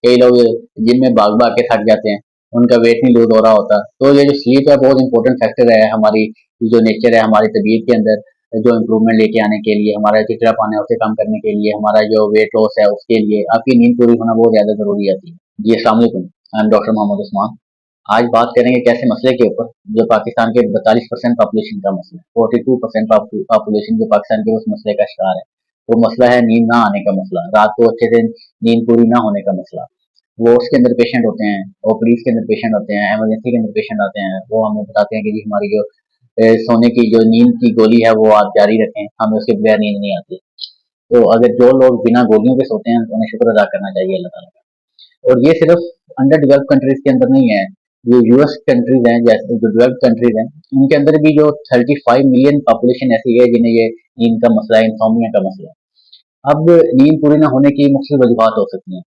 कई लोग जिम में भाग भाग के थक जाते हैं, उनका वेट नहीं लूज हो रहा होता। तो ये जो स्लीप है बहुत इंपॉर्टेंट फैक्टर है हमारी जो नेचर है, हमारी तबीयत के अंदर जो इम्प्रूवमेंट लेके आने के लिए, हमारा चिड़चिड़ापन है उसे कम करने के लिए, हमारा जो वेट लॉस है उसके लिए आपकी नींद पूरी होना बहुत ज़्यादा ज़रूरी आती है। जी अस्सलाम वालेकुम, I am doctor Mohammad Usman. आज बात करेंगे कैसे मसले के ऊपर जो पाकिस्तान के 42% पॉपुलेशन का मसला है, 42% पॉपुलेशन जो पाकिस्तान के उस मसले का शिकार है। वो मसला है नींद ना आने का मसला, रात को अच्छे से नींद पूरी ना होने का मसला। वो उसके अंदर पेशेंट होते हैं, ओपीडीज के अंदर पेशेंट होते हैं, इमरजेंसी के अंदर पेशेंट आते हैं, वो हमें बताते हैं कि जी हमारी जो सोने की जो नींद की गोली है वो आप जारी रखें, हमें उसके बगैर नींद नहीं आती। तो अगर जो लोग बिना गोलियों के सोते हैं उन्हें शुक्र अदा करना चाहिए अल्लाह ताला का। और ये सिर्फ अंडर डेवलप कंट्रीज के अंदर नहीं है, जो यूएस कंट्रीज हैं, जैसे जो डेवलप कंट्रीज हैं, उनके अंदर भी जो 35 मिलियन पॉपुलेशन ऐसी है जिन्हें ये नींद का मसला है, इंसोम्निया का मसला है। अब नींद पूरी ना होने की मुख्तलिफ वजूहत हो सकती हैं।